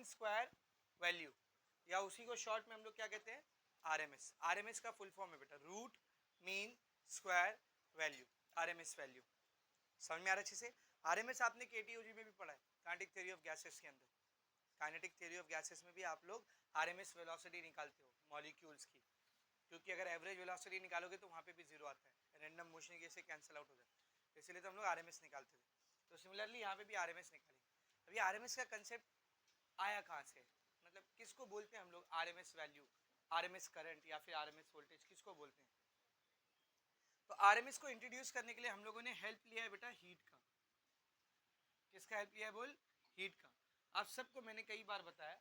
Square value, या उसी को शॉर्ट में हम लोग क्या कहते हैं, आरएमएस। आरएमएस का फुल फॉर्म है बेटा root mean square value, RMS value. समझ में आ रहा है अच्छे से? आरएमएस आपने केटीओजी में भी पढ़ा है, काइनेटिक थ्योरी ऑफ गैसेस के अंदर। काइनेटिक थ्योरी ऑफ गैसेस में भी आप लोग आरएमएस वेलोसिटी निकालते हो मॉलिक्यूल्स की, क्योंकि अगर एवरेज वेलोसिटी निकालोगे तो वहाँ पे भी जीरो आता है, रैंडम मोशन के से कैंसिल आउट हो जाता है, इसलिए तो हम लोग आरएमएस निकालते थे। तो सिमिलरली यहाँ पे भी आरएमएस निकालेंगे। अभी आरएमएस का कंसेप्ट आया कहाँ से, मतलब किसको बोलते हैं हम लोग आरएमएस वैल्यू, आरएमएस करंट या फिर आरएमएस वोल्टेज किसको बोलते हैं? तो आरएमएस को इंट्रोड्यूस करने के लिए हम लोगों ने हेल्प लिया है बेटा हीट का। किसका हेल्प लिया है बोल? हीट का। आप सबको मैंने कई बार बताया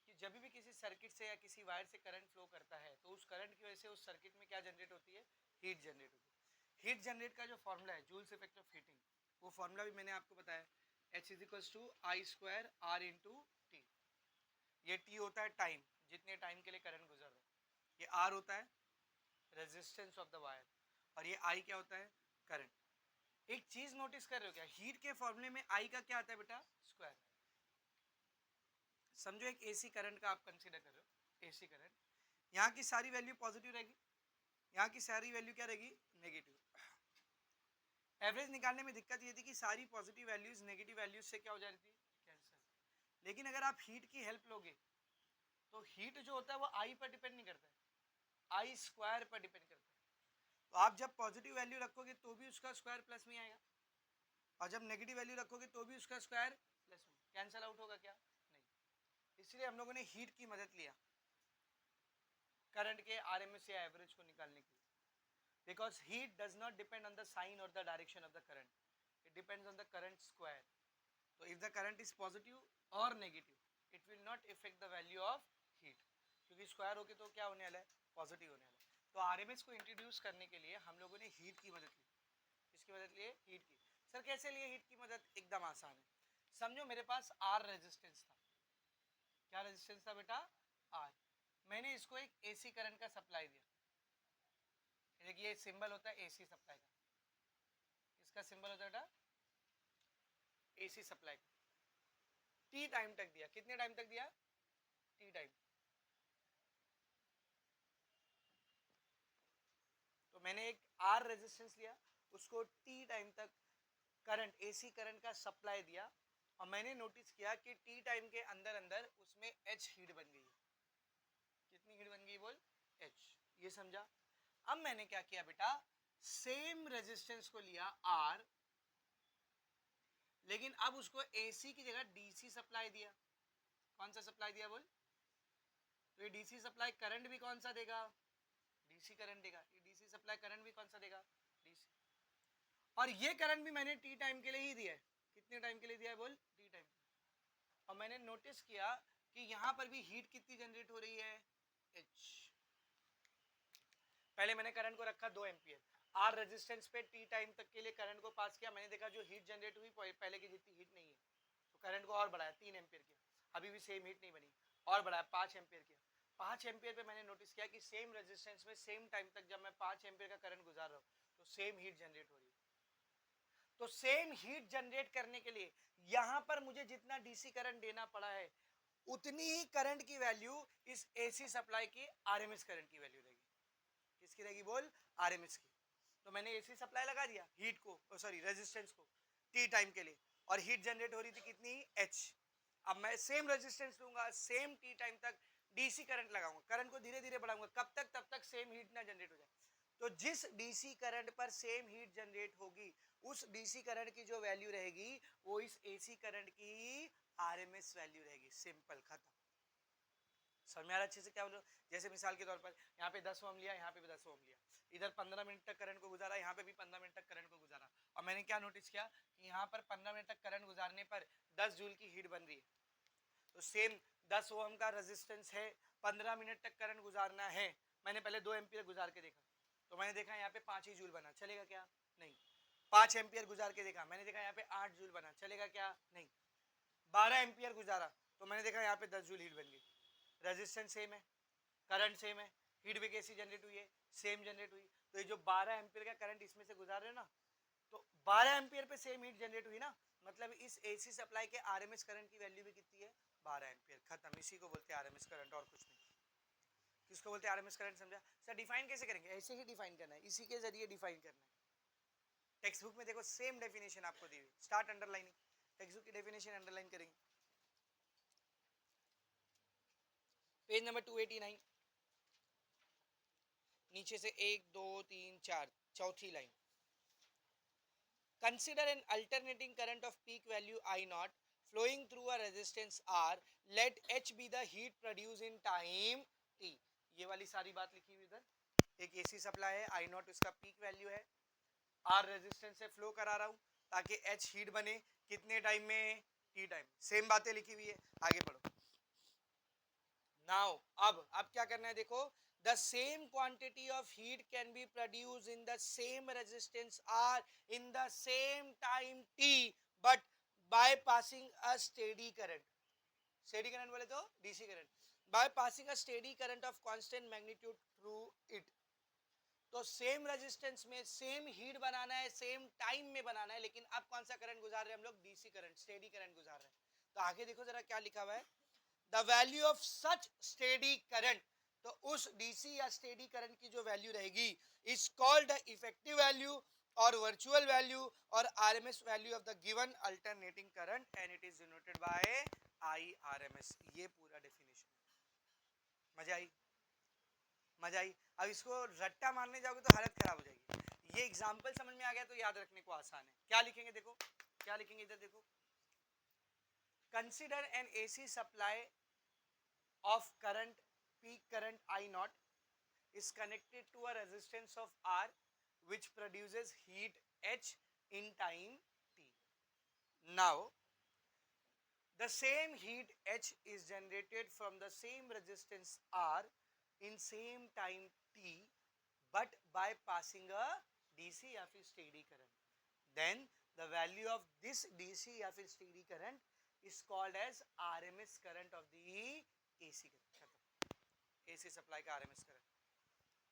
कि जब भी किसी सर्किट से या किसी वायर से करंट फ्लो करता है तो उस करंट की वजह से उस सर्किट में क्या जनरेट होती है, हीट जनरेट होती है। हीट जनरेट का जो फॉर्मूला है जूल्स इफेक्ट ऑफ हीटिंग, वो फॉर्मूला भी मैंने आपको बताया, H = I² R × T। ये T होता है टाइम, जितने टाइम के लिए करंट गुजर रहा है, ये R होता है रेजिस्टेंस ऑफ द वायर, और ये I क्या होता है, करंट। एक चीज नोटिस कर रहे हो क्या, हीट के फॉर्मूले में I का क्या आता है बेटा, स्क्वायर। समझो एक एसी करंट का आप कंसीडर कर रहे हो, एसी करंट, यहाँ की सारी वैल्यू पॉजिटिव रहेगी, यहाँ की सारी वैल्यू क्या रहेगी, नेगेटिव। एवरेज निकालने में दिक्कत ये थी कि सारी पॉजिटिव वैल्यूज नेगेटिव वैल्यूज से क्या हो जा रही थी, कैंसिल। लेकिन अगर आप हीट की हेल्प लोगे तो हीट जो होता है वो आई पर डिपेंड नहीं करता है, I² पर डिपेंड करता है। तो आप जब पॉजिटिव वैल्यू रखोगे तो भी उसका स्क्वायर प्लस में आएगा, और जब नेगेटिव वैल्यू रखोगे तो भी उसका स्क्वायर प्लस में, कैंसिल आउट होगा क्या, नहीं। इसलिए हम लोगों ने हीट की मदद लिया करंट के आरएमएस या एवरेज को निकालने के लिए, because heat does not depend on the sign और the direction of the current, it depends on the current square. तो if the current is positive और negative it will not effect the value of heat, क्योंकि square होके तो क्या होने वाला है, पॉजिटिव होने वाला है। तो आरएमएस को इंट्रोड्यूस करने के लिए हम लोगों ने हीट की मदद ली। किसकी मदद लिए, हीट की। सर कैसे लिए हीट की मदद, एकदम आसान है। समझो मेरे पास आर रेजिस्टेंस था, क्या रेजिस्टेंस था बेटा, आर। मैंने इसको एक एसी करंट का सप्लाई दिया, देखिए ये सिंबल होता है एसी सप्लाई का, इसका सिंबल होता है बेटा एसी सप्लाई का। टी टाइम तक दिया, कितने टाइम तक दिया, टी टाइम। तो मैंने एक आर रेजिस्टेंस लिया, उसको टी टाइम तक करंट, एसी करंट का सप्लाई दिया, और मैंने नोटिस किया कि टी टाइम के अंदर अंदर उसमें एच हीट बन गई है। कितनी हीट बन गई बोल, एच। ये समझा? अब मैंने क्या किया बेटा, सेम रेजिस्टेंस को लिया आर, लेकिन अब उसको एसी की जगह डीसी सप्लाई दिया। कौन सा सप्लाई दिया बोल, तो ये डीसी सप्लाई करंट भी कौन सा देगा, डीसी करंट देगा। ये डीसी सप्लाई करंट भी कौन सा देगा, डीसी। और ये करंट भी मैंने टी टाइम के लिए ही दिया है। कितने टाइम के लिए दिया है बोल, टी टाइम। और मैंने नोटिस किया कि यहां पर भी हीट कितनी जनरेट हो रही है, एच। पहले मैंने करंट को रखा 2 एम्पियर, आर रेजिस्टेंस पे टी टाइम तक के लिए करंट को पास किया, मैंने देखा जो हीट जनरेट हुई पहले की जितनी हीट नहीं है, तो करंट को और बढ़ाया 3 एम्पियर किया, अभी भी सेम हीट नहीं बनी, और बढ़ाया 5 एम्पियर किया। 5 एम्पियर पे मैंने नोटिस किया कि सेम रेजिस्टेंस में सेम टाइम तक जब मैं 5 एम्पियर का करंट गुजार रहा हूँ तो सेम हीट जनरेट हो रही है। तो सेम हीट जनरेट करने के लिए यहां पर मुझे जितना डीसी करंट देना पड़ा है उतनी ही करंट की वैल्यू इस एसी सप्लाई की आरएमएस करंट की वैल्यू रहेगी। किसकी रहेगी बोल, आरएमएस की। तो मैंने एसी सप्लाई लगा दिया हीट को, सॉरी रेजिस्टेंस को टी टाइम के लिए, और हीट जनरेट हो रही थी कितनी, एच। अब मैं सेम रेजिस्टेंस लूंगा, सेम टी टाइम तक डीसी करंट लगाऊंगा, करंट को धीरे धीरे बढ़ाऊंगा, कब तक, तब तक सेम हीट ना जनरेट हो जाए। तो जिस डीसी करंट पर सेम हीट जनरेट होगी उस डीसी करंट की जो वैल्यू रहेगी वो इस एसी करंट की आरएमएस वैल्यू रहेगी। सिंपल, खत्म। समझ में आ रहा अच्छे से क्या बोलो? जैसे मिसाल के तौर पर यहाँ पे 10 ओम लिया, यहाँ पे भी 10 ओम लिया, इधर 15 मिनट तक करंट को गुजारा, यहाँ पे भी 15 मिनट तक करंट को गुजारा, और मैंने क्या नोटिस किया कि यहाँ पर 15 मिनट तक करंट गुजारने पर 10 जूल की हीट बन रही है। तो सेम 10 ओम का रेजिस्टेंस है, 15 मिनट तक करंट गुजारना है, मैंने पहले 2 एम्पियर गुजार के देखा, तो मैंने देखा यहाँ पे 5 ही जूल बना, चलेगा क्या, नहीं। 5 एम्पियर गुजार के देखा, मैंने देखा यहाँ पे 8 जूल बना, चलेगा क्या, नहीं। 12 एम्पियर गुजारा तो मैंने देखा यहाँ पे 10 जूल हीट बन गई। रेजिस्टेंस सेम है, करंट सेम है, हीट भी कैसी जनरेट हुई है, सेम जनरेट हुई। तो ये जो 12 एम्पियर का करंट इसमें से गुजार रहे हो ना, तो 12 एम्पियर पे सेम हीट जनरेट हुई ना, मतलब इस एसी सप्लाई के आरएमएस करंट की वैल्यू भी कितनी है 12 एम्पियर। खत्म, इसी को बोलते हैं आरएमएस करंट और कुछ नहीं। किसको बोलते हैं आरएमएस करंट, समझा सर? डिफाइन कैसे करेंगे? ऐसे ही डिफाइन करना है, इसी के जरिए डिफाइन करना है। टेक्स्ट बुक में देखो सेम डेफिनेशन आपको दी हुई, स्टार्ट अंडरलाइनिंग, टेक्स्ट बुक की डेफिनेशन अंडरलाइन करेंगे। पेज नंबर 289, नीचे से 1 2 3 4, चौथी line. Consider an alternating current of peak value I naught flowing through a resistance R. Let H be the heat produced in time T. ये वाली सारी बात लिखी हुई इधर। एक एसी सप्लाई है, I naught इसका पीक वैल्यू है, R रेजिस्टेंस से फ्लो करा रहा हूं ताकि H हीट बने कितने टाइम में? T time. सेम बातें लिखी हुई है, आगे पढ़ो। नाउ अब क्या करना है देखो, the same quantity of heat can be produced in the same resistance R in the same time T but by passing a steady current. steady current बोले तो DC current. by passing a steady current of constant magnitude through it. तो same resistance में same heat बनाना है, same time में बनाना है, लेकिन अब कौन सा करंट गुजार रहे हैं हम लोग? डीसी करंट, स्टेडी करंट गुजार रहे हैं। तो आगे देखो जरा क्या लिखा हुआ है, the value of such steady current. तो उस डीसी या स्टेडी करंट की जो वैल्यू रहेगी इज कॉल्ड इफेक्टिव वैल्यू और वर्चुअल वैल्यू और RMS value of the given alternating current and it is denoted by IRMS. ये पूरा डेफिनेशन। मजा आई? मजा आई? अब इसको रट्टा मारने जाओगे तो हालत खराब हो जाएगी। ये एग्जांपल समझ में आ गया तो याद रखने को आसान है। क्या लिखेंगे देखो, क्या लिखेंगे इधर देखो, consider an AC supply of current, peak current I naught is connected to a resistance of R which produces heat H in time T. Now, the same heat H is generated from the same resistance R in same time T but by passing a DC या फिर steady current. Then the value of this DC या फिर steady current is called as RMS current of the AC current. AC supply का RMS current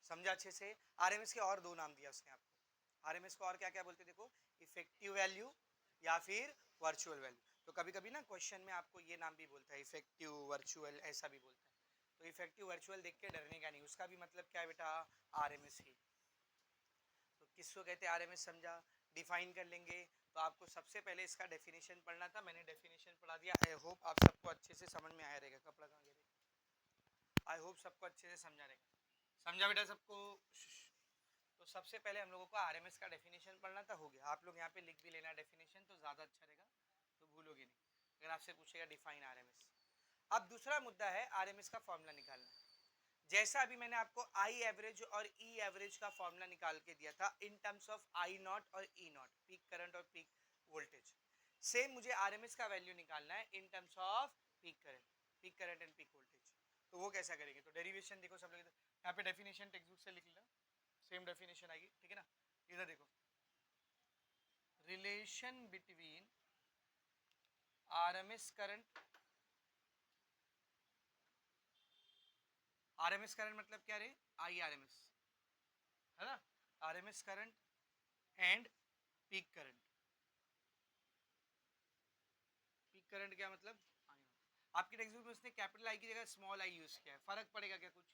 समझा अच्छे से? RMS के और दो नाम दिया उसने आपको। RMS को और क्या क्या बोलते देखो, इफेक्टिव वैल्यू या फिर वर्चुअल वैल्यू। तो कभी कभी ना क्वेश्चन में आपको ये नाम भी बोलता है, इफेक्टिव वर्चुअल, ऐसा भी बोलता है। तो इफेक्टिव वर्चुअल देख के डरने का नहीं, उसका भी मतलब क्या है बेटा? RMS ही। तो किसको कहते हैं RMS, समझा? डिफाइन कर लेंगे। तो आपको सबसे पहले इसका डेफिनेशन पढ़ना था, मैंने डेफिनेशन पढ़ा दिया। आई होप आप सबको अच्छे से समझ में आया रहेगा। कपड़ा कहाँ गया? आई होप सबको अच्छे से समझा रहेगा। समझा बेटा सबको? तो सबसे पहले हम लोगों को आरएमएस का डेफिनेशन पढ़ना था, हो गया। आप लोग यहाँ पे लिख भी लेना डेफिनेशन, तो ज़्यादा अच्छा रहेगा, तो भूलोगे नहीं अगर आपसे पूछेगा डिफाइन आरएमएस। अब दूसरा मुद्दा है आरएमएस का फॉर्मूला निकालना। जैसा अभी मैंने आपको आई एवरेज और ई एवरेज का फॉर्मूला निकाल के दिया था in terms of I not और ई नॉट, पीक करंट और पीक वोल्टेज, सेम मुझे आरएमएस का वैल्यू निकालना है in terms off peak current and peak voltage. तो वो कैसा करेंगे? तो डेरिवेशन देखो सब लोग, यहाँ पे डेफिनेशन टेक्स्ट बुक से लिख लेना, सेम डेफिनेशन आएगी, ठीक है ना? इधर देखो, relation between RMS current, RMS current मतलब क्या रे? आई आरएमएस, है ना? RMS current and peak current. Peak current क्या मतलब? आपके टेक्स्ट बुक में उसने कैपिटल आई की जगह स्मॉल आई यूज किया है, फर्क पड़ेगा क्या? कुछ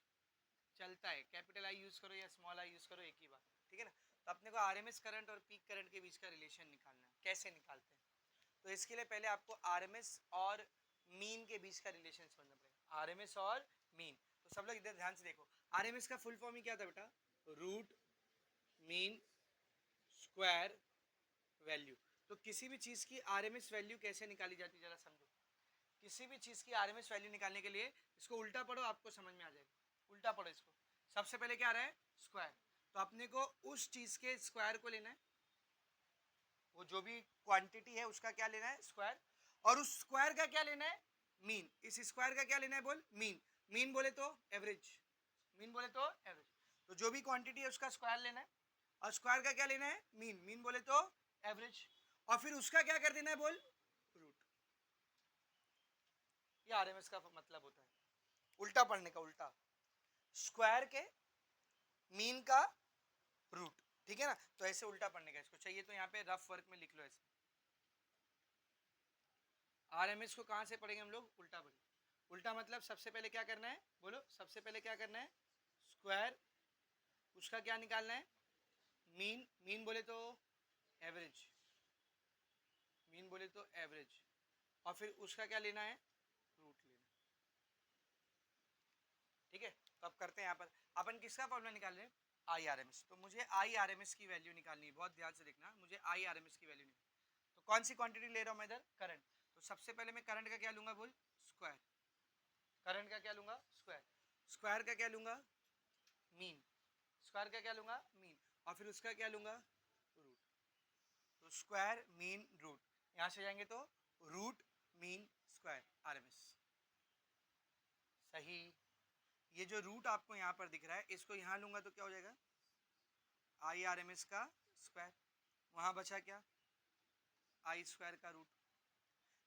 चलता है, कैपिटल आई यूज करो या स्मॉल आई यूज करो, एक ही बात, ठीक है ना? तो अपने को आरएमएस करंट और पीक करंट के बीच का रिलेशन निकालना है। कैसे निकालते हैं? तो इसके लिए पहले आपको आरएमएस और मीन के बीच का रिलेशन समझना पड़ेगा। आरएमएस और मीन, तो सब लोग इधर ध्यान से देखो। आरएमएस का फुल फॉर्म ही क्या था बेटा? Root mean square value. तो किसी भी चीज की आरएमएस वैल्यू कैसे निकाली जाती है जरा समझो। किसी भी चीज की आरएमएस वैल्यू निकालने के लिए इसको उल्टा पढ़ो, आपको समझ में आ जाएगा। उल्टा पढ़ो इसको। सबसे पहले क्या आ रहा है? स्क्वायर। तो अपने को उस चीज के स्क्वायर को लेना है, वो जो भी क्वांटिटी है उसका क्या लेना है? स्क्वायर। और उस स्क्वायर का क्या लेना है? मीन। इस स्क्वायर का क्या लेना है? बोल, मीन। मीन बोले तो एवरेज, मीन बोले तो एवरेज। तो जो भी क्वांटिटी है उसका स्क्वायर लेना है, और स्क्वायर का क्या लेना है? मीन। मीन बोले तो एवरेज, और फिर उसका क्या कर देना है? बोल, रूट। ये आरएमएस का मतलब होता है, उल्टा पढ़ने का, उल्टा। स्क्वायर के मीन का रूट, ठीक है ना? तो ऐसे उल्टा पढ़ने का। इसको चाहिए तो यहाँ पे रफ वर्क में लिख लो ऐसे। RMS को कहाँ से पढ़ेंगे हम लोग? उल्टा पढ़ेंगे। उल्टा मतलब सबसे पहले क्या करना है? बोलो, सबसे पहले क्या करना है? स्क्वायर, उसका क्या निकालना है? मीन। मीन बोले तो एवरेज, मीन बोले तो एवरेज, और फिर उसका क्या लेना है? रूट लेना। ठीक है, तो अब करते हैं यहाँ पर अपन किसका फॉर्मूला निकाल रहे हैं? IRMS। तो मुझे IRMS की वैल्यू निकालनी है, बहुत ध्यान से देखना, मुझे IRMS की वैल्यू निकालनी है। तो कौन सी क्वांटिटी ले रहा हूँ मैं इधर? करंट। तो सबसे पहले मैं करंट का क्या लूंगा? बोल, स्क्वायर। करंट का क्या लूंगा? स्क्वायर। स्क्वायर का क्या लूंगा? मीन। स्क्वायर का क्या लूंगा? मीन। और फिर उसका क्या लूंगा? रूट। तो स्क्वायर मीन रूट, यहां से जाएंगे तो रूट मीन स्क्वायर RMS। सही। ये जो रूट आपको यहाँ पर दिख रहा है, इसको यहाँ लूंगा तो क्या हो जाएगा? IRMS का स्क्वायर। वहां बचा क्या? आई स्क्वायर का रूट।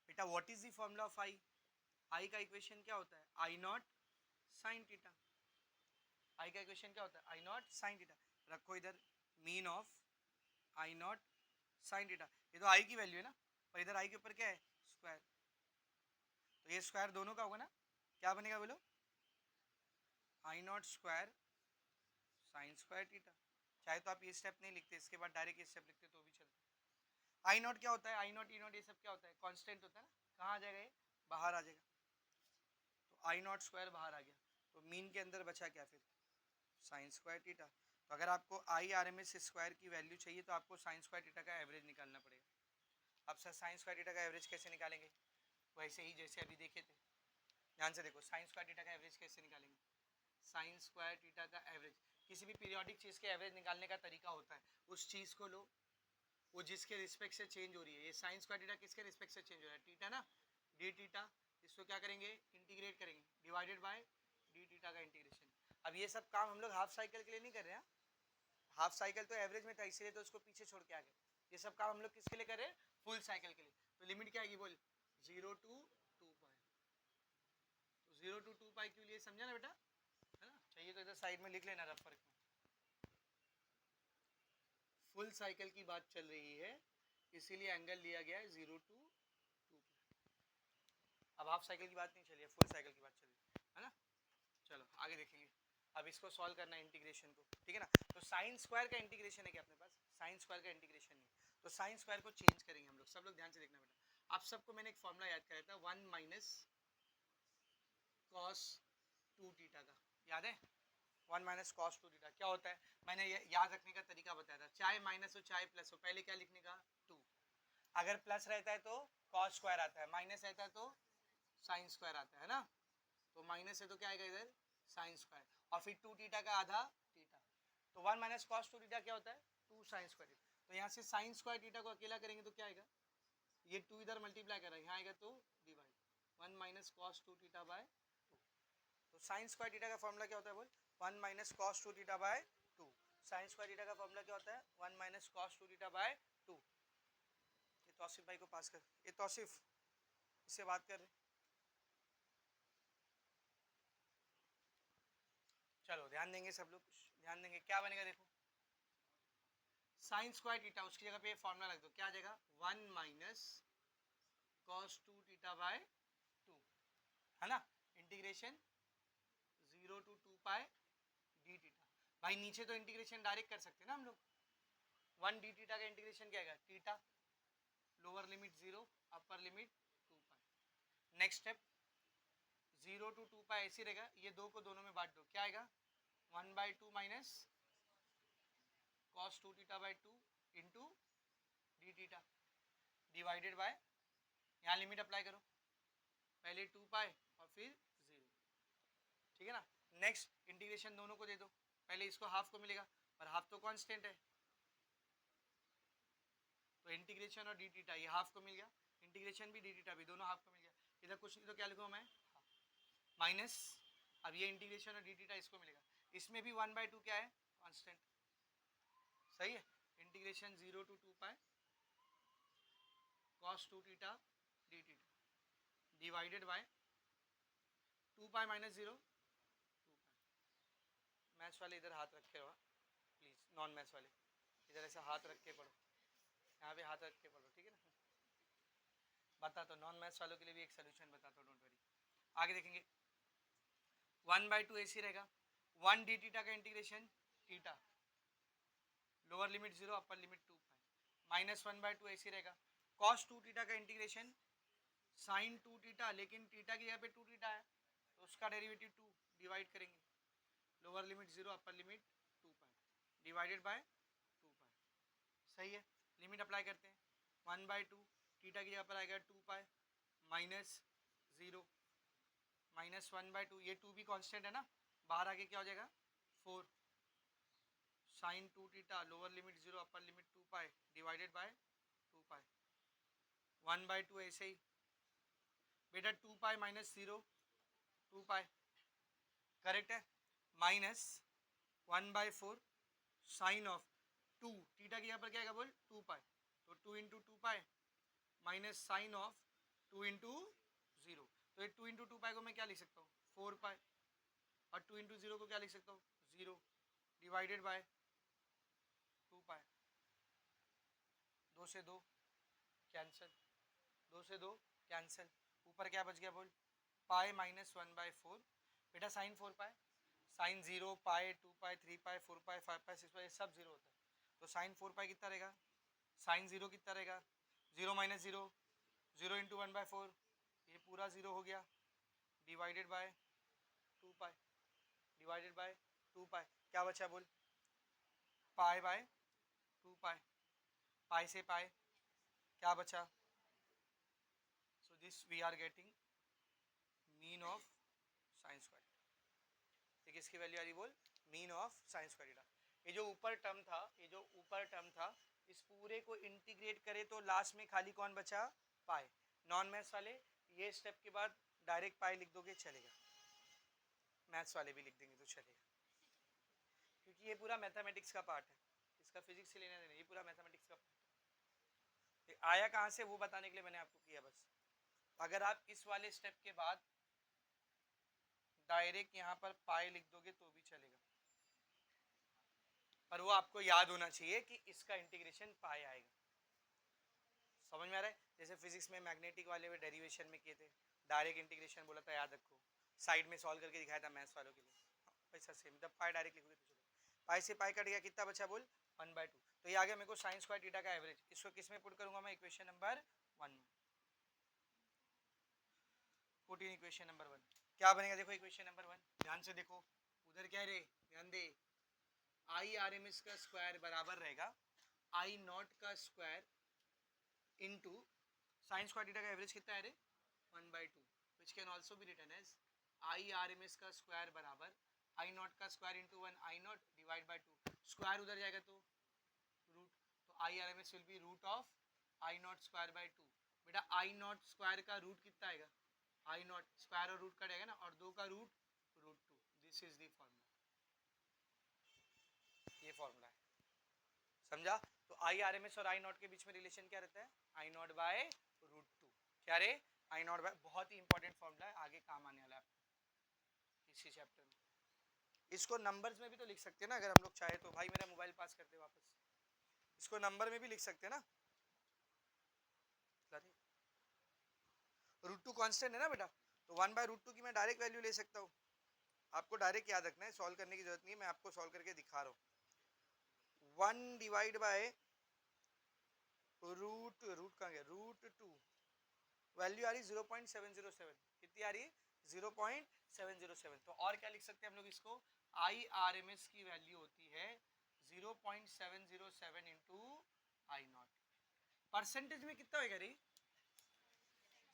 बेटा what is the formula of I? I का इक्वेशन क्या होता है? I naught sine theta. I का इक्वेशन क्या होता है? I naught sine theta. रखो इधर mean of I naught sine theta. ये तो आई की वैल्यू है ना, और इधर आई के ऊपर क्या है? स्क्वायर। तो ये स्क्वायर दोनों का होगा ना, क्या बनेगा बोलो? I not square sine square theta. चाहे तो आप ये स्टेप नहीं लिखते, इसके बाद डायरेक्ट ये स्टेप लिखते तो भी चलता। आई नॉट क्या होता है? आई नॉट, ई नॉट, ये सब क्या होता है? कांस्टेंट होता है ना। कहाँ आ जाएगा ये? बाहर आ जाएगा। तो आई नॉट स्क्वायर बाहर आ गया, तो मीन के अंदर बचा क्या फिर? Sign square theta. तो अगर आपको IRMS स्क्वायर की वैल्यू चाहिए तो आपको साइन स्क्वायर थीटा का एवरेज निकालना पड़ेगा। अब सर साइन स्क्वायर थीटा का एवरेज कैसे निकालेंगे? वैसे ही जैसे अभी देखे थे, ध्यान से देखो। साइन स्क्वायर थीटा का एवरेज कैसे निकालेंगे? साइन स्क्वायर थीटा का एवरेज, किसी भी पीरियोडिक चीज के एवरेज निकालने का तरीका होता है। उस चीज को लो, वो जिसके रिस्पेक्ट से चेंज हो रही है। ये साइन स्क्वायर थीटा किसके रिस्पेक्ट से चेंज हो रहा है? थीटा ना, डी थीटा। इसको क्या करेंगे? इंटीग्रेट करेंगे, डिवाइडेड बाय डी थीटा का इंटीग्रेशन। अब ये सब काम हम लोग हाफ साइकिल के लिए नहीं कर रहे हैं। हाफ साइकिल तो एवरेज में था, इसीलिए तो उसको पीछे छोड़ के आ गए। ये सब काम हम लोग किसके लिए कर रहे हैं? फुल साइकिल के लिए। तो लिमिट क्या आएगी बोल? 0 to 2 पाई। तो 0 to 2 पाई के लिए समझा ना बेटा, है ना? चाहिए तो इधर साइड में लिख लेना रफ वर्क में। फुल साइकिल की बात चल रही है, इसीलिए एंगल लिया गया है 0 to 2 पाई। अब हाफ साइकिल की बात नहीं चली है, फुल साइकिल की बात चल रही है ना। चलो आगे देखेंगे। अब इसको सॉल्व करना है इंटीग्रेशन को, ठीक है ना। तो साइन स्क्वायर का इंटीग्रेशन है क्या अपने पास? साइन स्क्वायर का इंटीग्रेशन नहीं, तो साइन स्क्वायर को चेंज करेंगे हम लोग। सब लोग ध्यान से देखना बेटा। आप सबको मैंने एक फॉर्मूला याद कराया था, 1 माइनस कॉस 2 थीटा का, याद है? 1 माइनस कॉस 2 थीटा क्या होता है? मैंने याद रखने का तरीका बताया था। चाहे माइनस हो चाहे प्लस हो, पहले क्या लिखने का? 2। अगर प्लस रहता है तो कॉस स्क्वायर आता है, माइनस रहता है तो साइन स्क्वायर आता है ना। तो माइनस है तो क्या आएगा इधर? साइन स्क्वायर, और फिर 2 थीटा का आधा थीटा। तो 1 माइनस कॉस 2 थीटा क्या होता है? 2 साइन स्क्वायर। तो यहाँ से साइन स्क्वायर थीटा को अकेला करेंगे तो क्या आएगा? ये 2 इधर मल्टीप्लाई कर रहा है, यहाँ आएगा तो divide 1 minus cos 2 theta by 2। तो साइन स्क्वायर थीटा का फॉर्मूला क्या होता है बोल? 1 minus cos 2 theta by 2। Sign square theta का फॉर्मूला क्या होता है? 1 माइनस कॉस 2 थीटा बाय 2। ये तौसीफ भाई को पास कर, ये तौसीफ, इससे बात कर रहे। चलो ध्यान देंगे सब लोग, ध्यान देंगे। क्या बनेगा देखो, साइन स्क्वायर थीटा, उसकी जगह पे फॉर्मूला रख दो, क्या आ जाएगा? 1 माइनस कॉस 2 थीटा बाय 2, है ना। Integration 0 to 2 pi D theta. भाई नीचे तो इंटीग्रेशन डायरेक्ट कर सकते हैं ना हम लोग। 1 डी थीटा का इंटीग्रेशन क्या आएगा? Theta, lower limit 0, upper limit 2 pi. Next step 0 to 2 पाई ऐसे रहेगा, ये दो को दोनों में बांट दो, क्या आएगा? 1/2 minus cos 2 theta by 2 into D theta divided by, यहाँ लिमिट अप्लाई करो, पहले 2 पाई और फिर 0, ठीक है ना। नेक्स्ट इंटीग्रेशन दोनों को दे दो, पहले इसको हाफ को मिलेगा, पर हाफ तो कांस्टेंट है, तो इंटीग्रेशन और डी थीटा ये हाफ को मिल गया, इंटीग्रेशन भी डी थीटा भी दोनों हाफ को मिल गया। इधर कुछ नहीं तो क्या लिखूँ मैं? माइनस, अब ये इंटीग्रेशन और डी थीटा इसको मिलेगा, इसमें भी 1/2 क्या है? कांस्टेंट, सही है। Integration 0 to 2 pi cos 2 theta D theta divided by 2 pi minus 0 2 pi. Maths वाले इधर हाथ रखे रहो प्लीज, नॉन मैथ्स वाले इधर ऐसा हाथ रख के पढ़ो, यहाँ पे हाथ रख के पढ़ो, ठीक है ना। बताता हूँ, नॉन मैथ्स वालों के लिए भी एक सोल्यूशन बताता हूँ, डोंट वरी। आगे देखेंगे 1/2 AC रहेगा, 1 डी थीटा का integration theta, lower limit 0 upper limit 2 पाई, -1/2 AC रहेगा, cos 2 थीटा का इंटीग्रेशन sin 2 थीटा, लेकिन थीटा की जगह पे 2 थीटा है तो उसका डेरिवेटिव 2 डिवाइड करेंगे, lower limit 0 upper limit 2 pi divided by 2 पाई। सही है, लिमिट अप्लाई करते हैं, 1/2 थीटा की जगह पर आएगा 2 पाई -0 -1/2, ये 2 भी कांस्टेंट है ना, बाहर आके क्या हो जाएगा 4 sin 2 theta, lower limit 0 upper limit 2 pi divided by 2 पाई, 1/2 ऐसे ही बेटा 2 पाई -0 2 पाई करेक्ट है, -1/4 साइन ऑफ 2 थीटा की यहाँ पर क्या आएगा बोल 2 पाई, तो 2 into 2 pi minus sine of 2 into 0, तो ये 2 इंटू 2 पाई को मैं क्या लिख सकता हूँ 4 पाई, और 2 इंटू 0 को क्या लिख सकता हूँ 0 डिवाइडेड बाय 2 पाई, 2 से 2 कैंसिल, 2 से 2 कैंसिल, ऊपर क्या बच गया बोल पाई -1/4, बेटा साइन 4 पाई, साइन 0 पाई 2 पाई 3 पाई 4 पाई 5 पाई 6 पाई सब 0 होता है, तो साइन 4 पाई कितना रहेगा, साइन 0 कितना रहेगा 0 - 0 0 इंटू 1/4, ये पूरा 0 हो गया divided by 2 pi divided by 2 पाई, क्या बचा बोल पाई बाय 2 पाई, पाई से पाई क्या बचा, so this we are getting mean of sine square, ठीक है इसकी वैल्यू आ रही बोल mean of sine square theta. ये जो ऊपर टर्म था, ये जो ऊपर टर्म था, इस पूरे को इंटीग्रेट करे तो लास्ट में खाली कौन बचा पाई, नॉन मैथ्स वाले ये स्टेप के बाद डायरेक्ट पाई लिख दोगे चलेगा, मैथ्स वाले भी लिख देंगे तो चलेगा, क्योंकि ये पूरा मैथमेटिक्स का पार्ट है, इसका फिजिक्स से लेना देना, ये पूरा मैथमेटिक्स का पार्ट है, आया कहाँ से वो बताने के लिए मैंने आपको किया बस। अगर आप इस वाले स्टेप के बाद डायरेक्ट यहाँ पर पाई लिख दोगे तो भी चलेगा, पर वो आपको याद होना चाहिए कि इसका इंटीग्रेशन पाई आएगा, समझ में आ रहा है, जैसे फिजिक्स में मैग्नेटिक वाले में डेरिवेशन में किए थे, डायरेक्ट इंटीग्रेशन बोला था याद रखो, साइड में सॉल्व करके दिखाया था मैथ्स वालों के लिए, वैसा सेम जब पाई डायरेक्ट लिखोगे तो चलो, पाई से पाई कट गया कितना बचा बोल 1/2, तो ये आ गया मेरे को साइन स्क्वायर थीटा का एवरेज, इसको किस में पुट करूंगा मैं इक्वेशन नंबर 1 में, पुट इन इक्वेशन नंबर 1, क्या बनेगा देखो इक्वेशन नंबर 1, ध्यान से देखो उधर क्या रे, ध्यान दे, आई आर एम एस का स्क्वायर बराबर रहेगा आई नॉट का square into sine square theta का एवरेज कितना है रे 1/2, which can also be written as I R M S का स्क्वायर बराबर आई नॉट का square into 1 I not divide by 2, square उधर जाएगा तो रूट, तो I R M S will be root of I not square by 2, बेटा I not square का root कितना आएगा, आई नॉट स्क्वायर और रूट कटेगा ना, और 2 का root root 2, this is the formula, ये फॉर्मूला है, समझा, तो आई आर एम एस और आई नॉट के बीच में रिलेशन क्या रहता है आई नॉट बाय रूट 2, क्या रे आई नॉट बाय, बहुत ही इंपॉर्टेंट फॉर्मूला है, आगे काम आने वाला है आपको इसी चैप्टर में, इसको नंबर्स में भी तो लिख सकते हैं ना अगर हम लोग चाहे तो, भाई मेरा मोबाइल पास करते वापस, इसको नंबर में भी लिख सकते हैं ना, रूट 2 कांस्टेंट है ना बेटा, तो 1/√2 की मैं डायरेक्ट वैल्यू ले सकता हूँ, आपको डायरेक्ट याद रखना है, सॉल्व करने की जरूरत नहीं है, मैं आपको सॉल्व करके दिखा रहा हूँ, 1 डिवाइड बाय रूट रूट कहाँ गया रूट 2, वैल्यू आ रही 0.707, कितनी आ रही है 0.707, तो और क्या लिख सकते हैं हम लोग इसको, आई आर एम एस की वैल्यू होती है 0.707 इंटू आई नॉट, परसेंटेज में कितना होगा रे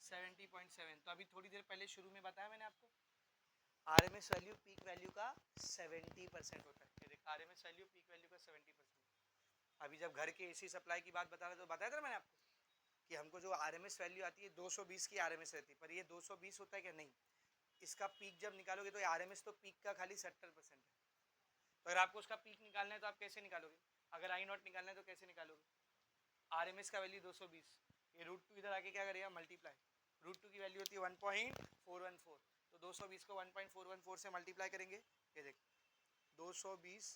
70.7, तो अभी थोड़ी देर पहले शुरू में बताया मैंने आपको, R M S value peak value का 70% होता है, ये देख R M S value peak value का 70%, अभी जब घर के एसी सप्लाई की बात बता रहा तो बताया था मैंने आपको कि हमको जो आरएमएस वैल्यू आती है 220 की आरएमएस रहती है, पर ये 220 होता है क्या नहीं, इसका पीक जब निकालोगे तो आरएमएस तो पीक का खाली 70% है, तो अगर आपको उसका पीक निकालना है तो आप कैसे निकालोगे, अगर आई नॉट निकालना है तो कैसे निकालोगे, आरएमएस का वैल्यू 220, ये रूट 2 इधर आके क्या करेगा मल्टीप्लाई, रूट 2 की वैल्यू होती है 1.414, तो 220 को 1.414 से मल्टीप्लाई करेंगे, ये देख 220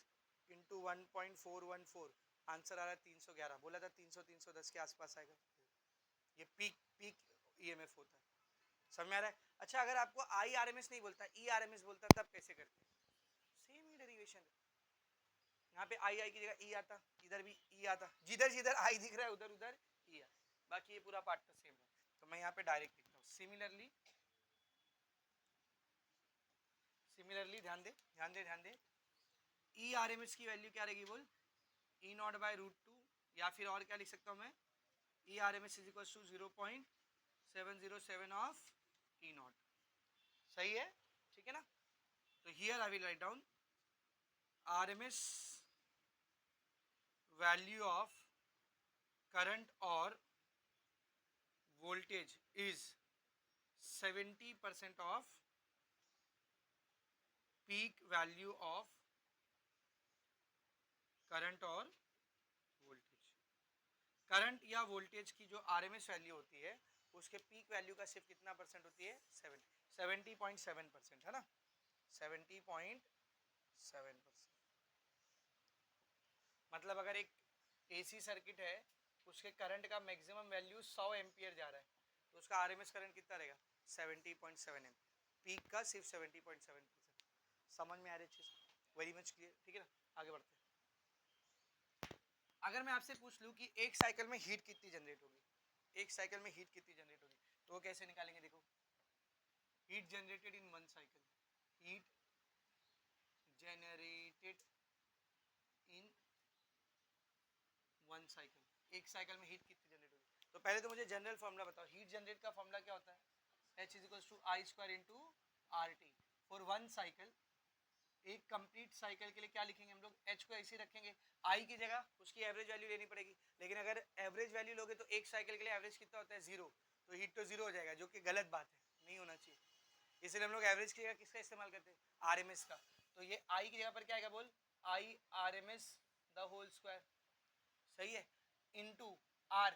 इंटू 1.414, आंसर आ रहा है 311, बोला था 300 310 के आसपास आएगा, ये पीक पीक EMF होता है। समझ में आ रहा है? अच्छा अगर आपको IRMS नहीं बोलता, ERMS बोलता, तब कैसे करते? सेम ही डेरिवेशन है। यहाँ पे आई की जगह ई आता, इधर भी ई आता, जिधर जिधर आई दिख रहा है उधर उधर ई आता, बाकी ये पूरा पार्ट तो सेम है। तो मैं यहाँ पे डायरेक्ट लिखता हूँ सिमिलरली ध्यान दे ERMS की वैल्यू क्या रहेगी बोल, E0/√2, या फिर और क्या लिख सकता हूँ मैं, ERMS is equal to 0.707 of E0। सही है, ठीक है ना? तो here I will write down RMS value of current और voltage is 70% of peak value of current और वोल्टेज। करंट या वोल्टेज की जो आरएमएस वैल्यू होती है उसके पीक वैल्यू का सिर्फ कितना परसेंट होती है, 70.7% है ना, 70.7%। मतलब अगर एक एसी सर्किट है उसके करंट का मैक्सिमम वैल्यू 100 एम्पियर जा रहा है तो उसका आरएमएस करंट कितना रहेगा, 70.7 एम्पियर, पीक का सिर्फ 70.7%। समझ में आ रही चीज, वेरी मच क्लियर, ठीक है ना? आगे बढ़ते हैं। अगर मैं आपसे पूछ लूं कि एक साइकिल में हीट कितनी जनरेट होगी, एक साइकिल में हीट कितनी जनरेट होगी, तो वो कैसे निकालेंगे? देखो, heat generated in one cycle, heat generated in one cycle, एक साइकिल में हीट कितनी जनरेट होगी। तो पहले तो मुझे जनरल फॉर्मूला बताओ, हीट जनरेट का फॉर्मूला क्या होता है, H = I² × RT for one cycle. एक कंप्लीट साइकिल के लिए क्या लिखेंगे हम लोग, H को ऐसे रखेंगे, I की जगह उसकी एवरेज वैल्यू लेनी पड़ेगी, लेकिन अगर एवरेज वैल्यू लोगे तो एक साइकिल के लिए एवरेज कितना होता है, 0, तो हीट तो 0 हो जाएगा, जो कि गलत बात है, नहीं होना चाहिए। इसलिए हम लोग एवरेज की जगह किसका इस्तेमाल करते हैं, RMS का। तो ये I की जगह पर क्या आएगा बोल, IRMS द होल स्क्वायर, सही है, इनटू R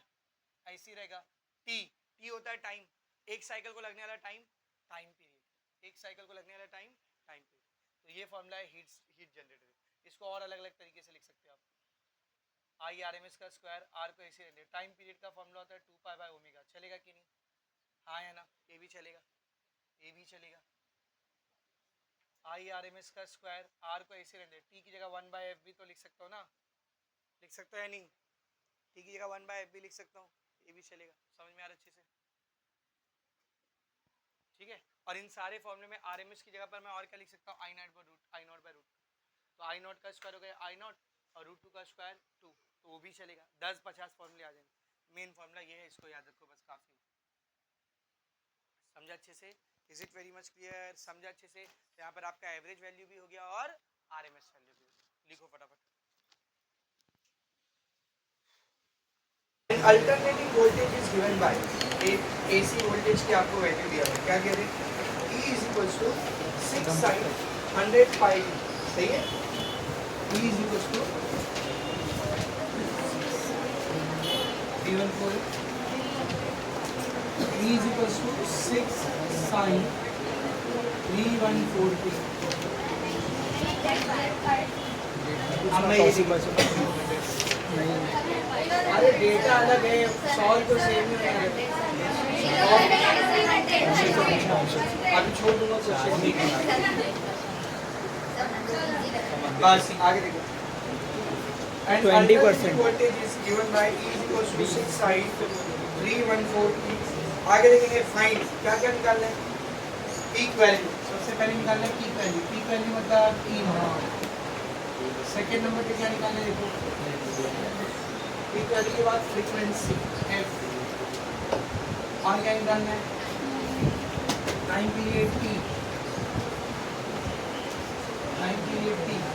ऐसी रहेगा, T होता है टाइम, एक साइकिल को लगने वाला टाइम पीरियड, एक साइकिल को लगने वाला टाइम पीरियड। तो ये फॉर्मूला है हीट जनरेटर। इसको और अलग अलग तरीके से लिख सकते हो आप, IRMS का स्क्वायर, R को ऐसे रहने, टाइम पीरियड का फॉर्मूला होता है 2π/ω, चलेगा कि नहीं, हाँ या ना, ये भी चलेगा, ये भी चलेगा। IRMS का स्क्वायर, R को ऐसे रहने, T की जगह 1/f भी तो लिख सकता हो ना, लिख सकता है या नहीं, T की जगह 1/f भी लिख सकता हूँ, ये भी चलेगा। समझ में आ रहा अच्छे से, ठीक है? और इन सारे फॉर्मूले में RMS की जगह पर मैं और क्या लिख सकता हूँ, I0/√2। तो I0 का स्क्वायर हो गया I0 और √2 का स्क्वायर 2, तो वो भी चलेगा। 10-50 फॉर्मूले आ जाएंगे। मेन फॉर्मूला ये है, इसको याद रखो बस, काफी। समझा अच्छे से? Is it very much clear? समझा अच्छे से? यहाँ पर आपका एवरेज वैल्यू भी हो गया और RMS वैल्यू भी हो गया। लिखो फटाफट। Alternating voltage is given by एक AC वोल्टेज की आपको वैल्यू दिया है, क्या कह रहे हैं, E = 6 sin 100πt, सही है, E = given for E = 6 sin 314t। अब मैं ये अरे डेटा अलग है, सॉल्व तो सेम ही है, अभी छोड़ दूंगा क्वेश्चन, बस आगे देखो। And 20% voltage is given by E = 6 sin 314t। आगे देखेंगे, फाइंड क्या क्या निकालना है, पीक वैल्यू, सबसे पहले निकालना है पीक वैल्यू। पीक वैल्यू मतलब E0। सेकंड नंबर पे क्या निकालना है, देखो पीक वैल्यू के बाद फ्रीक्वेंसी F, और क्या निकालना है, टाइम पीरियड T,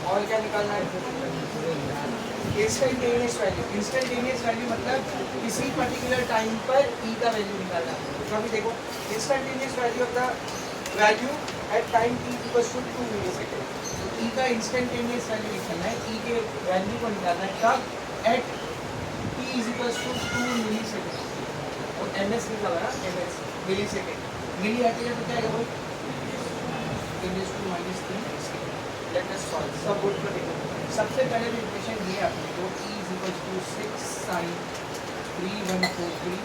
और क्या निकालना है, इंस्टेंटेनियस वैल्यू। इंस्टेंटेनियस वैल्यू मतलब किसी पर्टिकुलर टाइम पर E का वैल्यू निकालना है। तो अभी देखो, instantaneous value of the value at time T = 2 millisecond. तो E का इंस्टेंटेनियस वैल्यू निकालना है, E के वैल्यू को निकालना है कब, एट T = 2 मिलीसेकंड। और ms लिखा हुआ है, ms मिलीसेकंड, मिली हटेगा तो क्या आएगा, 10⁻³ लेट अस सॉल्व। सब बोर्ड पर देखो, सबसे पहले इक्वेशन ये अपने को E = 6 sin 3143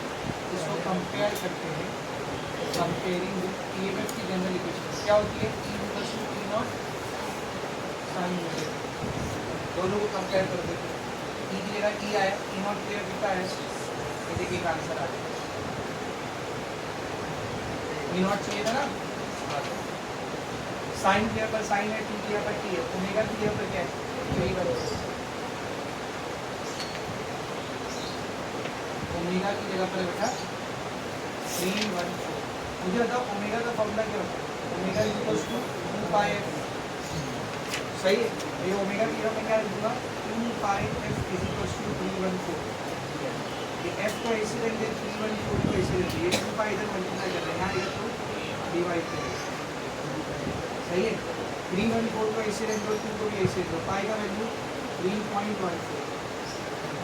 इसको कंपेयर करते हैं, कंपेयरिंग विद ईएमएफ की जनरल इक्वेशन क्या होती है, E equals to E not sine omega, दोनों को कंपेयर कर देते हैं, E की जगह E आया, E नॉट क्लियर कितना है, ये देखिए आंसर आ गया, E नॉट चाहिए था ना, साइन की जगह पर साइन है, T की जगह पर T है, ओमेगा की जगह पर क्या है, 3/4, ओमेगा की जगह पर बेटा 3/4, मुझे बताओ ओमेगा का फॉर्मूला क्या होता है, ओमेगा इक्वल्स टू 2πf, सही है, ये ओमेगा की जगह पर क्या लिखूंगा 2πf इज इक्वल्स टू 3/4, ये f को ऐसे लेंगे 3/4 को ऐसे लेंगे, ये 2π इधर मल्टीप्लाई कर रहे हैं, यहाँ इधर तो डिवाइड करेंगे, सही है, 3/4 को ऐसे लेंगे और 2 को भी ऐसे लेंगे, पाई का वैल्यू 3.14,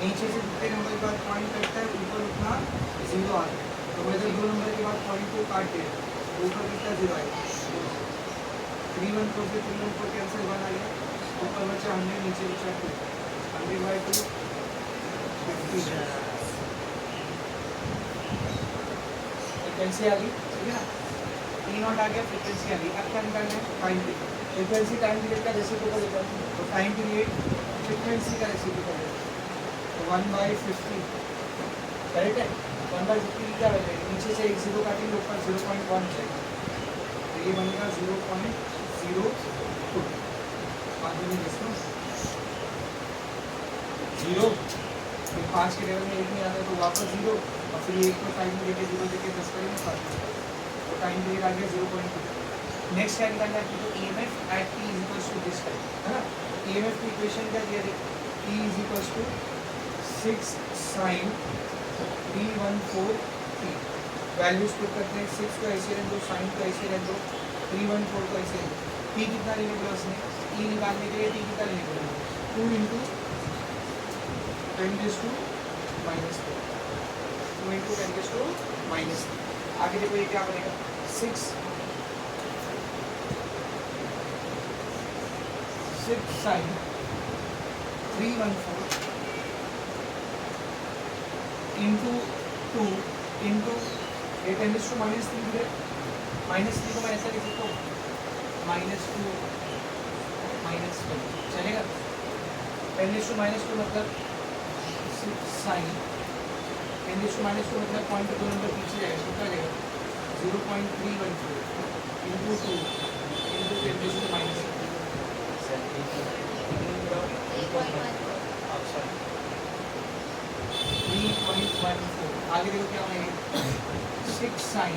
नीचे से जितने नंबर के बाद पॉइंट कटता है ऊपर उतना 0 आता है, तो मैं इधर 2 नंबर के बाद पॉइंट को काट दे रहा हूँ, ऊपर कितना 0 आएगा, 3/4 से 3/4 कैंसिल 1 आ गया, ऊपर बचा 100, नीचे बचा 2, 100/2 50, फ्रिक्वेंसी आ गई, ठीक है ना, E नॉट आ गया, फ्रिक्वेंसी आ गई, अब क्या निकालना है, time period, frequency time period का रेसिप्रोकल लेता हूँ, तो टाइम पीरियड फ्रिक्वेंसी का रेसिप्रोकल है, तो 1/50 करेक्ट है, 1/50 क्या वैल्यू है, नीचे से एक 0 काटेंगे ऊपर 0.1 जाएगा, तो ये बनेगा 0.02, आगे में देखो 0, फिर 5 के लेवल में 1 नहीं आता तो वापस 0, और फिर 1 को 5 में लेके 0 देके 10 करेंगे 5, तो टाइम पीरियड आ गया 0.2। नेक्स्ट क्या निकालना है, तो EMF at T is equals to this time, है ना, EMF की इक्वेशन क्या दिया देखो, T is equals to 6 sin 314t, values put करते हैं, 6 को ऐसे रख दो, साइन को ऐसे रख दो, 314 को ऐसे रख दो, T कितना लेने बोला उसने, E निकालने के लिए T कितना लेने बोला, 2 इंटू 10⁻⁻4, 2 इंटू 10⁻⁻3, आगे देखो ये क्या बनेगा, 6 sin 314 इंटू 2 इंटू 10⁻³ -3 को मैं ऐसा लिख सकता हूँ, -2 -1 चलेगा, 10⁻² मतलब 6 sin 10⁻² मतलब पॉइंट 2 नंबर पीछे जाएगा, कितना जाएगा 0.314 इंटू 2 इंटू 10⁻³ 3.14, आगे देखो क्या होगा, 6 sin,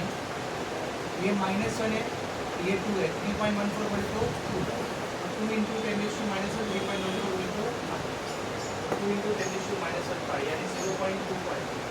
ये -1 है, ये 2 है, 3.14 बोले तो 2, 2 इंटू 10⁻⁻1 3.14 बोले तो 2 इंटू 10⁻⁻1 यानी 0.25,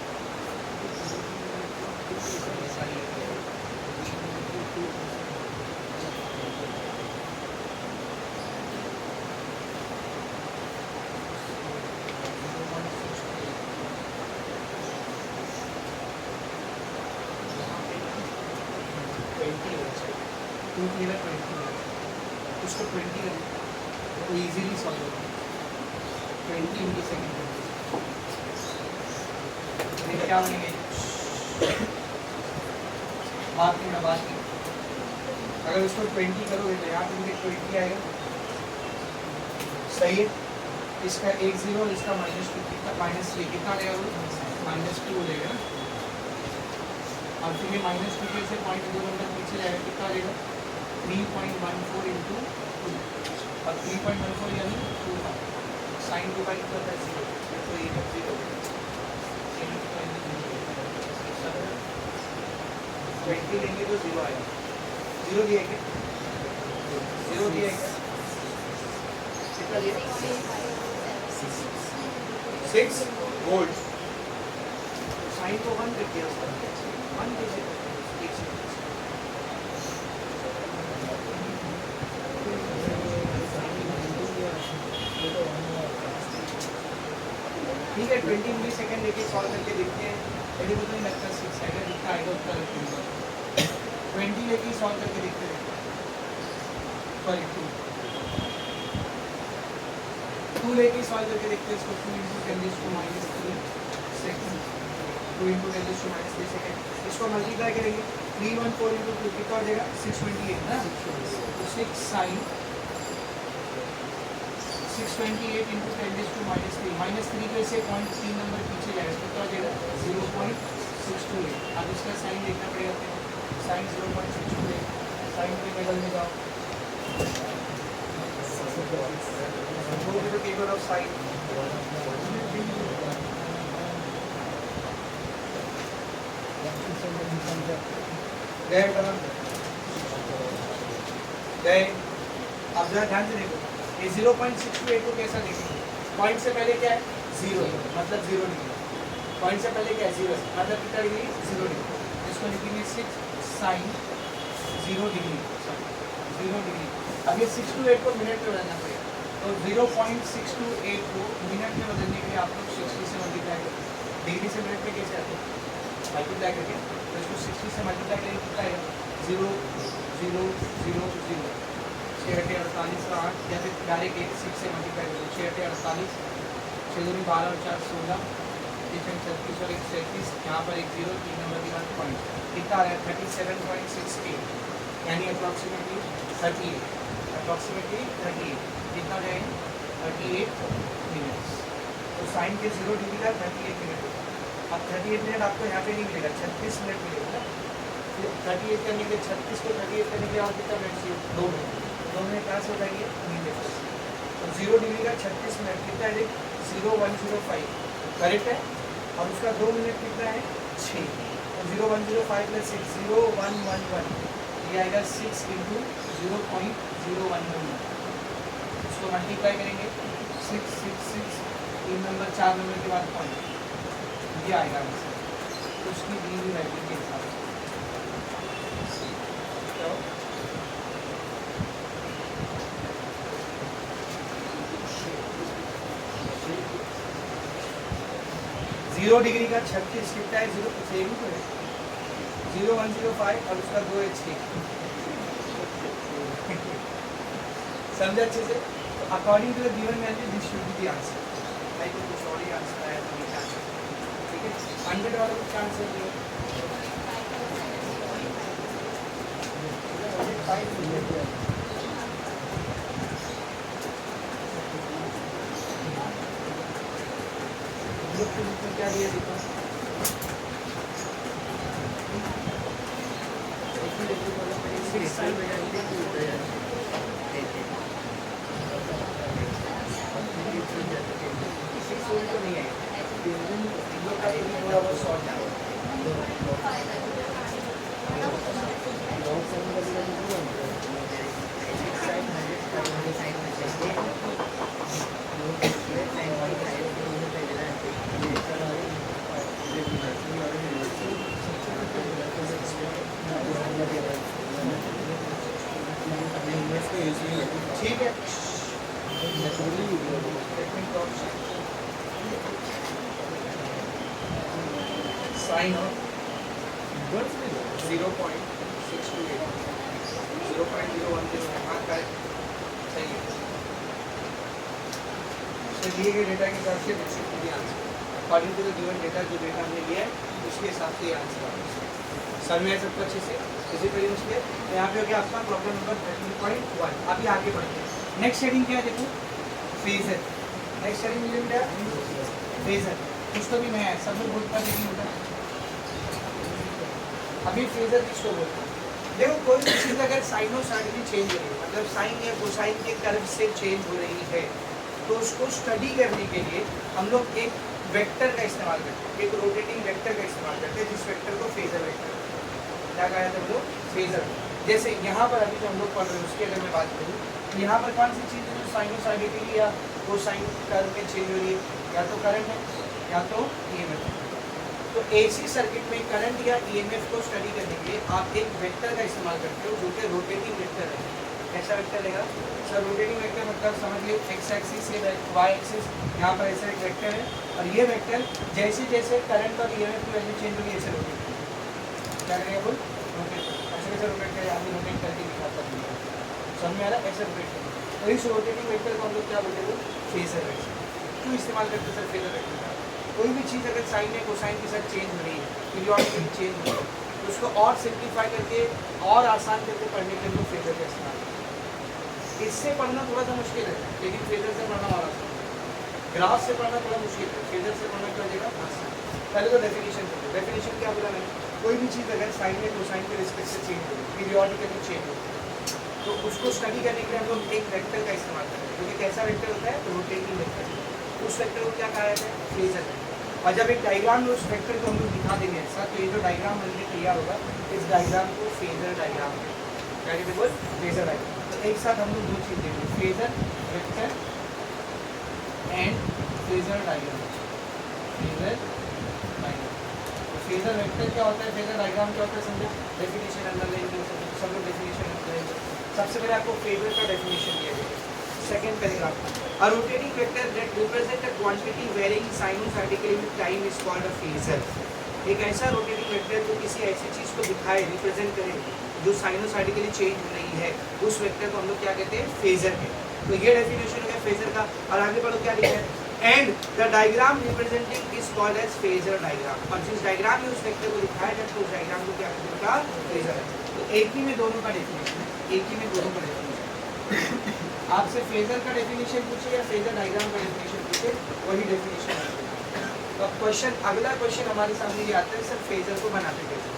उसको 20 कर तो इजीली सॉल्व होगा, 20 इंटू सेकेंड क्या बनेंगे, बात नहीं, अगर उसको 20 करोगे तो यहाँ पे 20 आएगा, सही है, इसका 1 0 और इसका -2 -3 कितना लेगा वो, -2 लेगा ना, और फिर ये -2 से पॉइंट 2 नंबर पीछे जाएगा, कितना लेगा 3.14 इंटू 2, और 3.14 यानी 2 था, साइन 2 कितना होता है 0, तो ये 0 20 लेंगे तो 0 आएगा, 0 दिया क्या, 0 दिया क्या, कितना दिया 6 वोल्ट, साइन को 1 कर दिया, 1 कैसे, ठीक है, 20 मिली सेकेंड लेके सॉल्व करके देखते हैं, यदि मुझे नहीं लगता 6 आएगा, जितना आएगा उतना रखूँगा, 20 लेके सॉल्व करके देखते हैं, सॉरी 2 लेके सॉल्व करके देखते हैं इसको, 2 इंटू 10⁻³ सेकेंड 2 इंटू 10⁻³ सेकेंड, इसको मल्टीप्लाई करेंगे 314 इंटू 2 कितना हो जाएगा 628 ना, तो 6 साइन 628 इंटू 10⁻³ -3 पे से 0.3 नंबर पीछे जाएगा, कितना हो जाएगा 0.628। अब इसका साइन देखना पड़ेगा, साइन 0.628, साइन के टेबल में जाओ, go to the table of sine, गए कलम गए। अब जरा ध्यान से देखो, ये 0.628 को कैसा देखेंगे, पॉइंट से पहले क्या है 0 मतलब 0 डिग्री, पॉइंट से पहले क्या है 0 मतलब कितना डिग्री 0 डिग्री, इसको लिखेंगे 6 साइन 0 डिग्री, 0 डिग्री। अब ये 6 to 8 को मिनट में बदलना पड़ेगा, तो 0.628 को मिनट में बदलने के लिए आप लोग 60 से मल्टीप्लाई करें, डिग्री से मिनट में कैसे आते हैं मल्टीप्लाई करके, तो इसको 60 से मल्टीप्लाई करेंगे कितना आएगा 0 0 0 0 6 48 का 8, या फिर डायरेक्ट 6 से मल्टीप्लाई करेंगे 6 48 6 2 12 और 4 16 36 और 1 37, यहाँ पर एक 0 3 नंबर के बाद पॉइंट कितना आ रहा है 37.68, यानी अप्रॉक्सीमेटली 38, अप्रॉक्सीमेटली 38 कितना हो जाएगा 38 मिनट्स। तो साइन के 0 डिग्री का 38 मिनट होगा। अब 38 मिनट आपको यहाँ पे नहीं मिलेगा, 36 मिनट मिलेगा ना, 38 करने के 36 को 38 करने के और कितना मिनट चाहिए 2 मिनट, 2 मिनट कहाँ से हो जाएंगे मिनट। तो 0 डिग्री का 36 मिनट कितना है 0105 करेक्ट है, और उसका 2 मिनट कितना है 6, तो 0105 प्लस 6 0111 ये आएगा 6 इंटू 0.011, इसको मल्टीप्लाई करेंगे 6 6 6 3 नंबर 4 नंबर के बाद पॉइंट ये आएगा आंसर, तो उसकी दी हुई वैल्यू के हिसाब से। तो 0 डिग्री का 36 कितना है 0 सेम तो है 0105 और उसका 2 है 6 समझे अच्छे से। तो according to the given value this should be the answer, नहीं तो कुछ और ही आंसर आया तो नहीं आंसर, ठीक है 100 वाला कुछ आंसर दिया क्या दिया देखो, तो नहीं है थोड़ा बहुत शॉर्ट ठीक है। साइन ऑफ 0.628 0.010 हाँ करेक्ट सही है। तो दिए गए डेटा के हिसाब से answer according to the given data, जो डेटा हमने लिया है उसके हिसाब से ये आंसर समझ आए सबको अच्छे से। इसी तरीके से यहाँ पे हो गया आपका प्रॉब्लम नंबर 13.1। अभी आगे बढ़ते हैं, नेक्स्ट हेडिंग क्या है देखो फेजर, नेक्स्ट हेडिंग मुझे क्या फेजर, कुछ तो भी नया है सब लोग बोलता नहीं होता। अभी फेजर किसको बोलते हैं, देखो कोई भी चीज़ अगर साइनोसॉइडली चेंज हो रही है, मतलब साइन या कोसाइन के कर्व से चेंज हो रही है, तो उसको स्टडी करने के लिए हम लोग एक वेक्टर का इस्तेमाल करते हैं, एक रोटेटिंग वेक्टर का इस्तेमाल करते हैं, जिस वेक्टर को फेजर वेक्टर क्या कहा जाता है हम लोग फेजर। जैसे यहाँ पर अभी जो हम लोग पढ़ रहे हैं उसकी अगर मैं बात करूँ तो यहाँ पर कौन सी चीज़ है जो साइनोसॉइडली या कोसाइन कर्व में चेंज हो रही है, या तो करंट है या तो ईएमएफ। तो एसी सर्किट में करंट या ईएमएफ को स्टडी करने के लिए आप एक वेक्टर का इस्तेमाल करते हो जो कि रोटेटिंग वेक्टर है। कैसा वेक्टर रहेगा सर, रोटेटिंग वेक्टर मतलब समझ लीजिए एक्स एक्सिस से वाई एक्सिस, यहाँ पर ऐसा एक वेक्टर है, और ये वेक्टर जैसे जैसे करंट और ईएमएफ की वैल्यू चेंज होगी ऐसे रोटेट क्या करेगा बोल रोटेट, ऐसे कैसे रोटेट करेगा आपने रोटेट करके दिखाता है समझ में आ रहा है, ऐसे रोटेट करेगा। तो इस रोटेटिंग वेक्टर को हम लोग क्या बोलते हैं फेजर वेक्टर। क्यों इस्तेमाल करते हैं सर फेजर वेक्टर का, कोई भी चीज़ अगर साइन या कोसाइन के साथ चेंज हो रही है, पीरियोडिकली चेंज हो रही है, तो उसको और सिंप्लीफाई करके और आसान करके पढ़ने के लिए फेजर का इस्तेमाल करते हैं। इससे पढ़ना थोड़ा सा मुश्किल है, लेकिन फेजर से पढ़ना और आसान है। ग्राफ से पढ़ना थोड़ा मुश्किल है, फेजर से पढ़ना क्या हो जाएगा आसान। पहले तो डेफिनेशन करो। डेफिनेशन क्या बोला मैंने, कोई भी चीज़ अगर साइन या कोसाइन के रिस्पेक्ट से चेंज हो रही है, पीरियोडिकली चेंज हो रही है, तो उसको स्टडी करने के लिए हम लोग एक वेक्टर का इस्तेमाल करते हैं, क्योंकि कैसा वेक्टर होता है, रोटेटिंग वेक्टर। उस वेक्टर को क्या कहा जाता है, फेजर। और जब एक डायग्राम में उस वेक्टर को हम लोग दिखा देंगे ऐसा, तो ये जो डायग्राम बनके तैयार होगा, इस डायग्राम को फेजर डायग्राम क्या कहते हैं, फेजर डायग्राम। तो एक साथ हम लोग दो चीज़ देंगे, phasor vector and phasor diagram. Phasor diagram, तो फेजर वेक्टर क्या होता है, फेजर डायग्राम क्या होता है, समझो। डेफिनेशन अंदर लेंगे, सब लोग डेफिनेशन अंदर लेंगे। सबसे पहले आपको फेजर का डेफिनेशन दिया जाएगा, second paragraph. A rotating vector that represents a quantity varying sinusoidally with time is called a phasor. एक ऐसा रोटेटिंग वेक्टर जो किसी ऐसी चीज़ को दिखाए, रिप्रेजेंट करे, जो साइनोसाइडिकली चेंज हो रही है, उस वेक्टर को हम लोग क्या कहते हैं, फेजर कहते हैं। तो ये डेफिनेशन हो गया फेजर का। और आगे बढ़ो, क्या लिखा है, and the diagram representing is called as phasor diagram. और जिस डायग्राम में उस वेक्टर को दिखाया जाए, तो उस डायग्राम को क्या कहते हैं, फेजर है। तो एक ही में दोनों का डेफिनेशन है, एक ही में दोनों का डेफिनेशन। आपसे फेजर का डेफिनेशन पूछे या फेजर डायग्राम का डेफिनेशन पूछे, वही डेफिनेशन है। तो अब क्वेश्चन, अगला क्वेश्चन हमारे सामने ये आता है, सर फेजर को बनाते कैसे।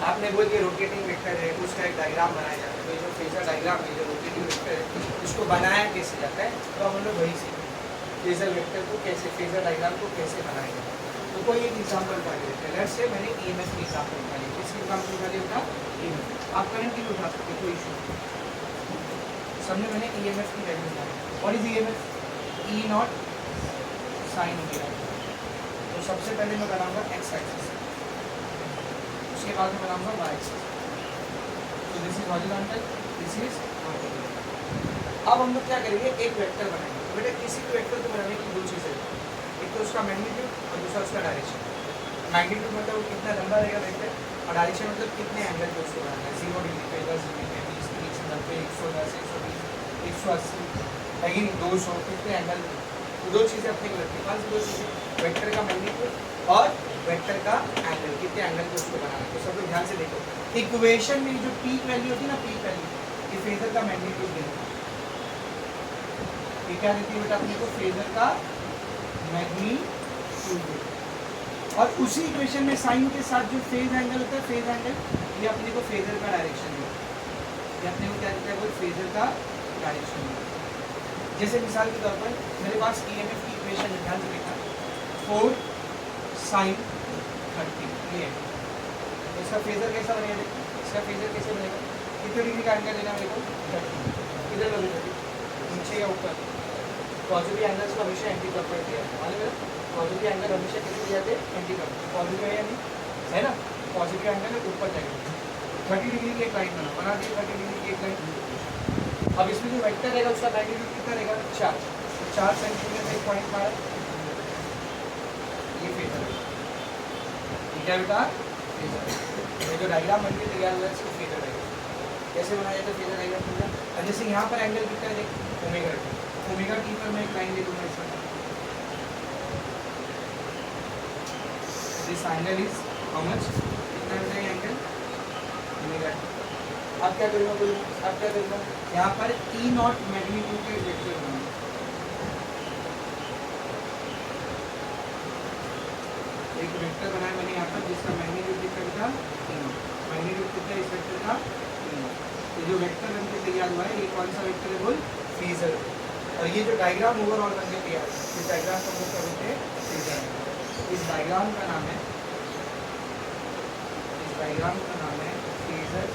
आपने बोल के रोटेटिंग वेक्टर है, उसका एक डायग्राम बनाया जाता है, तो जो फेजर डायग्राम है, जो रोटेटिंग वेक्टर है, उसको बनाया कैसे जाता है, तो हम लोग वही सीखेंगे, फेजर वेक्टर को कैसे, फेजर डायग्राम को कैसे बनाया जाता है। तो कोई एक एग्जाम्पल उठा लेते हैं। लेट्स से मैंने EMF की एग्जाम्पल उठा ली, किसकी एग्जाम्पल उठा लिया था, EMF। आप करंट की उठा सकते, कोई इशू नहीं। सबने मैंने EMF की वैल्यू निकाली। What is EMF, E not sine omega. तो सबसे पहले मैं बनाऊंगा एक्स एक्सिस, उसके बाद मैं बनाऊंगा वाई एक्सिस। तो this is horizontal, this is vertical. अब हम लोग क्या करेंगे, एक वेक्टर बनाएंगे। तो बेटा किसी भी वेक्टर को बनाने की दो चीज़ें, एक तो उसका मैग्नीट्यूड और दूसरा उसका डायरेक्शन। मैग्नीट्यूड मतलब वो कितना लंबा रहेगा वेक्टर, और डायरेक्शन मतलब कितने एंगल पे उसको बनाना है, 0 डिग्री पे, 10 डिग्री पे, 20, 30, 90, 110, 120, 180, लेकिन 200, कितने एंगल। तो दो चीज़ें अपने को लगती है, बस दो चीज़ें, वेक्टर का मैग्नीट्यूड और वेक्टर का एंगल, कितने एंगल पे उसको बनाना है। तो सब लोग ध्यान से देखो, इक्वेशन में जो पीक वैल्यू होती है ना, पीक वैल्यू, ये फेजर का मैग्नीट्यूड देती है। ये क्या देती है बेटा अपने को, फेजर का मैग्नीट्यूड देती है। और उसी इक्वेशन में साइन के साथ जो फेज एंगल होता है, फेज एंगल, ये अपने को फेजर का डायरेक्शन देता है। ये अपने को क्या देता है, वो फेजर का डायरेक्शन देता है। जैसे मिसाल के तौर पर मेरे पास EMF की इक्वेशन ध्यान से देखा, 4 sin 30, ये है। तो इसका फेजर कैसा बनेगा, इसका फेजर कैसे बनेगा, कितने डिग्री का एंगल लेना मेरे को, 30। किधर लोगे 30, नीचे या ऊपर। पॉजिटिव एंगल्स को हमेशा एंटी क्लॉकवाइज दिया है, मालूम है। पॉजिटिव एंगल हमेशा कितने दिए जाते हैं, एंटी क्लॉकवाइज। पॉजिटिव है या नहीं, है ना, पॉजिटिव एंगल है, ऊपर जाएगा। 30 डिग्री की एक लाइन बना दिए, 30 डिग्री की एक लाइन। अब इसमें जो वेक्टर रहेगा उसका मैग्नीट्यूड कितना रहेगा, 4। तो 4 सेंटीमीटर में एक पॉइंट मारा, ये फेजर है। ये क्या बेटा, फेजर है। ये जो डायग्राम बनके तैयार हुआ है, इसको फेजर डायग्राम कैसे बनाया जाता है, फेजर डायग्राम पूरा। और जैसे यहाँ पर एंगल कितना है, देख ओमेगा टी, ओमेगा टी पर मैं एक लाइन ले दूंगा इसका। This angle is how much, कितना है एंगल, ओमेगा टी। अब क्या करूँगा, अब क्या करूँगा, यहाँ पर E नॉट मैग्नीट्यूड के वेक्टर बनाऊंगा। एक वेक्टर बनाया मैंने यहाँ पर, जिसका मैग्नीट्यूड कितना था, E नॉट। मैग्नीट्यूड कितना इस वेक्टर का, E नॉट। तो जो वेक्टर बनके तैयार हुआ है, ये कौन सा वेक्टर है, बोल फेजर। और ये जो डायग्राम ओवरऑल बनके तैयार है, इस डायग्राम का क्या बोलते हैं, फेजर। इस डायग्राम का नाम है, इस डायग्राम का नाम है फेजर।